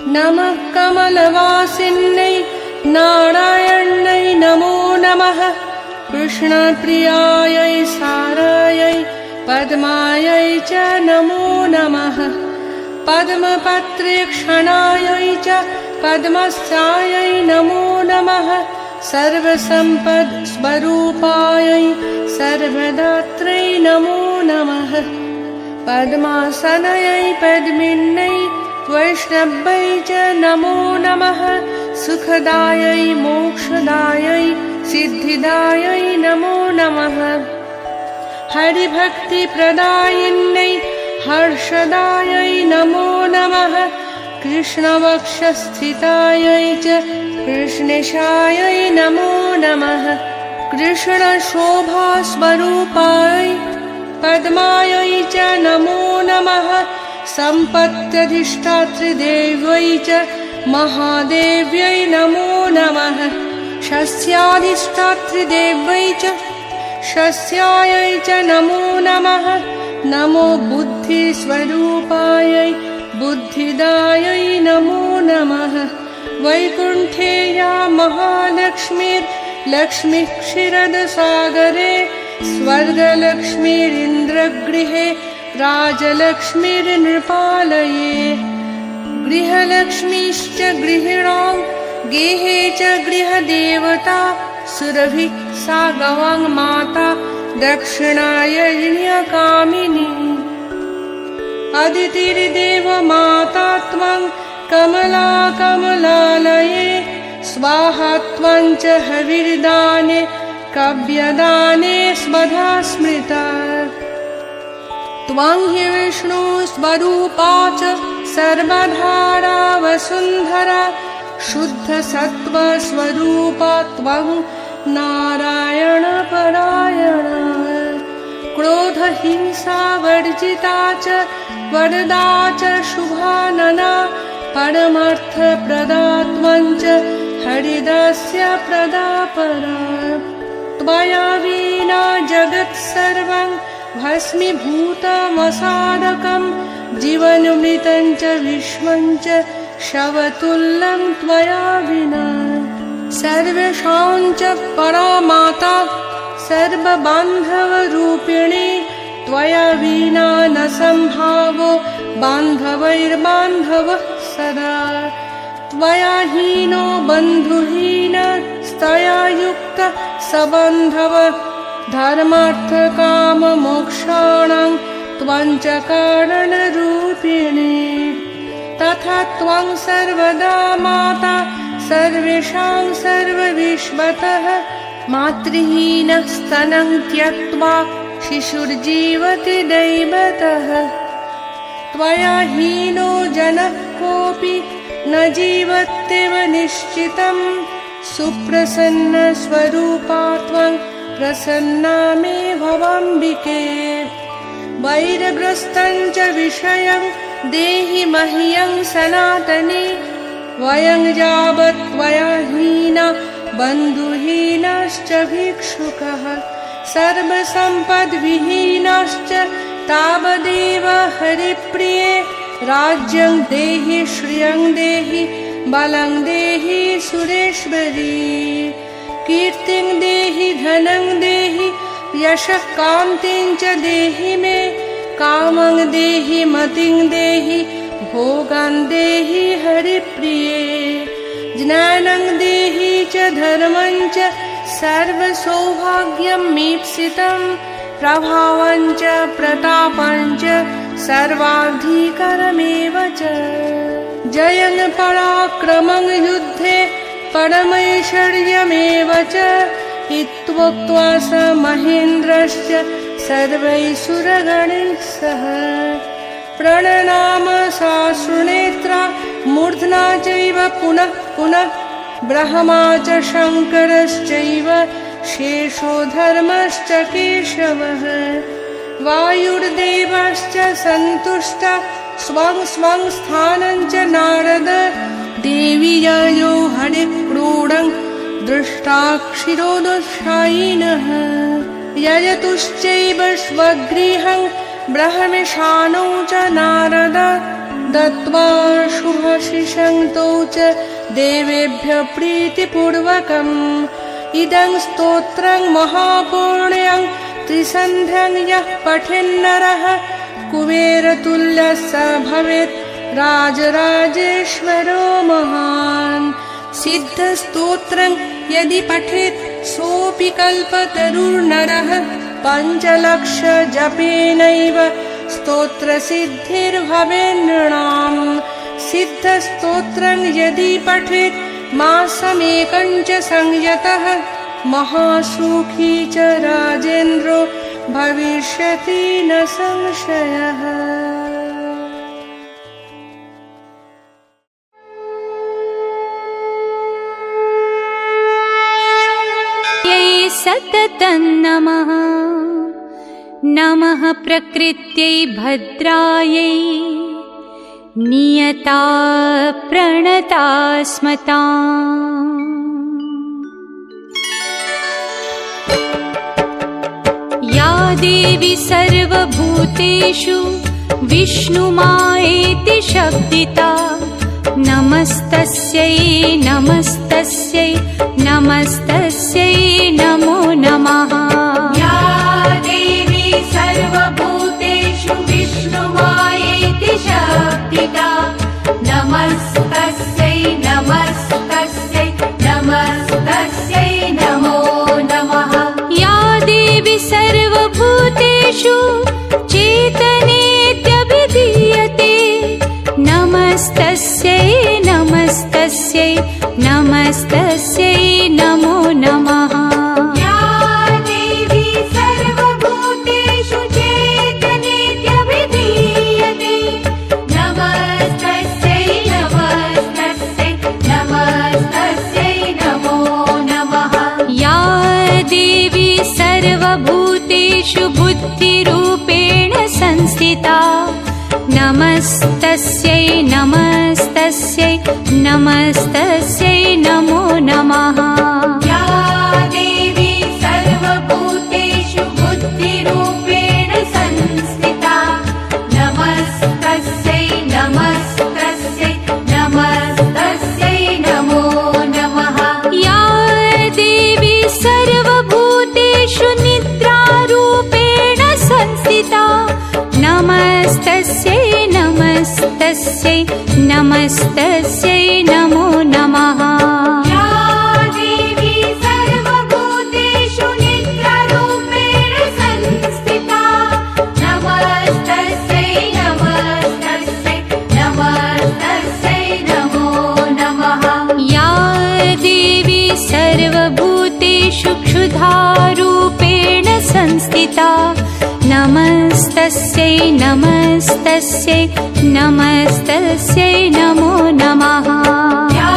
नमः कमलवासिन्यै नारायण्यै नमो नमः। कृष्णप्रियायै सारायै पद्मायै च नमो नमः। पद्मपत्रेक्षणायै च पद्मस्यायै नमो नमः। सर्वसम्पत्स्वरूपायै सर्वदात्रै नमो नमः। पद्मासनयै पद्मिन्यै वैष्णव्यै च नमो नमः। सुखदायै मोक्षदायै सिद्धिदायै नमो नमः। हरिभक्तिप्रदायिन्यै हर्षदायै नमो नमः। कृष्णवक्षस्थितायै च कृष्णेशायै नमो नमः। कृष्णशोभास्वरूपायै पद्मायै च नमो नमः। सम्पत्यधिष्ठात्रिदेव्यै च महादेव्यै नमो नमः। शस्याधिष्ठात्रिदेव्यै च शस्यायै च नमो नमः। नमो बुद्धिस्वरूपायै बुद्धिदायै नमो नमः। वैकुण्ठे या महालक्ष्मीर्लक्ष्मीः क्षीरदसागरे स्वर्गलक्ष्मीरिन्द्रगृहे राजलक्ष्मीर्नृपालये। गृहलक्ष्मीश्च गृहिणां गेहे च गृहदेवता सुरभिः सा गवां माता दक्षिणायज्ञकामिनी। अदितिर्देवमाता त्वं कमला कमलालये स्वाहा त्वं च हविर्दाने कव्यदाने स्वधा स्मृता। त्वं हि विष्णुस्वरूपा च सर्वधारा वसुन्धरा शुद्धसत्त्वस्वरूपा त्वं नारायणपरायणा। क्रोधहिंसावर्जिता च वरदा च शुभानना परमार्थप्रदा त्वं च हरिदास्य प्रदा परा। त्वया विना जगत्सर्वं भस्मीभूतमसादकं जीवनमृतं च विश्वं च शवतुल्यं त्वया विना। सर्वेषां च परा माता सर्वबान्धवरूपिणी त्वया विना न सम्भावो बान्धवैर्बान्धवः सदा। त्वया हीनो बन्धुहीनस्तया युक्तः सबन्धवः धर्मार्थकाममोक्षाणां त्वं च कारणरूपिणी। तथा त्वं सर्वदा माता सर्वेषां सर्वविश्वतः मातृहीनः स्तनं त्यक्त्वा शिशुर्जीवति दैवतः। त्वया हीनो जनः कोऽपि न जीवत्येव निश्चितं सुप्रसन्नस्वरूपा त्वं प्रसन्ना मे भवाम्बिके। वैरग्रस्तं च विषयं देहि मह्यं सनातने वयं यावत् त्वया हीना बन्धुहीनाश्च भिक्षुकः सर्वसम्पद्विहीनाश्च तावदेव हरिप्रिये। राज्यं देहि श्रियं देहि बलं देहि सुरेश्वरी। कीर्तिं देहि धनं देहि यशः कान्तिं च देहि मे। कामं देहि मतिं देहि भोगान् देहि हरिप्रिये। ज्ञानं देहि च धर्मं च सर्वसौभाग्यं मीप्सितं प्रभावं च प्रतापं च सर्वाधिकारमेव च। जयं पराक्रमं युद्धे परमैश्वर्यमेव च इत्युक्त्वा स महेन्द्रश्च सर्वैः सुरगणैः सह प्रणनाम साश्रुनेत्रा मूर्ध्ना चैव पुनः पुनः ब्रह्मा च शङ्करश्चैव शेषो धर्मश्च केशवः। वायुर्देवश्च सन्तुष्टः स्वं स्वं स्थानं च नारद। देवी ययो हरिक्रूडं दृष्टाक्षिरोदशायिनः। यजतुश्चैव स्वगृहं ब्रह्मशानौ च नारद। दत्त्वा शुभाशिषं तौ च देवेभ्यः प्रीतिपूर्वकम् इदं स्तोत्रं महापुण्यं त्रिसन्ध्यं यः पठेन्नरः कुबेरतुल्यः स भवेत् राजराजेश्वरो महान् सिद्धस्तोत्रं यदि पठेत् सोऽपि कल्पतरुर्नरः 5 जपेनैव स्तोत्रसिद्धिर्भवेन्नृणाम् सिद्धस्तोत्रं यदि पठेत् मासमेकं च संयतः महासुखी च राजेन्द्रो भविष्यति न संशयः। सततं नमः नमः प्रकृत्यै भद्रायै नियता प्रणता स्मताम् या देवी सर्वभूतेषु विष्णुमायेति शब्दिता नमस्तस्यै नमस्तस्यै नमस्तस्यै नमो नमः। या देवी सर्वभूतेषु विष्णुमायेति शब्दिता नमस्तस्यै नमस्तस्यै नमस्तस्यै नमो नमः। या देवी सर्वभूतेषु चेतनेत्यभिधीयते नमस्तस्यै नमस्तस्यै नमस्तस्यै नमो नमः। या देवी सर्वभूतेषु चेतनेत्यभिधीयते नमस्तस्यै नमस्तस्यै नमस्तस्यै नमो नमः। या देवी सर्वभूतेषु बुद्धिरूपेण संस्थिता नमस्तस्यै नमस्तस्यै नमस्तस्यै नमो नमः। या देवी सर्वभूतेषु बुद्धिरूपेण संस्थिता नमस्तस्यै नमस्तस्यै नमस्तस्यै नमो नमः। या देवी सर्वभूतेषु निद्रारूपेण संस्थिता नमस्तस्यै नमस्तस्यै नमस्तस्यै नमो नमः। या देवी सर्वभूतेषु निद्रारूपेण संस्थिता नमस्तस्यै नमस्तस्यै नमस्तस्यै नमो नमः। या देवी सर्वभूतेषु क्षुधारूपेण संस्थिता नमस्तस्यै नमस्तस्यै नमस्तस्यै नमो नमः। या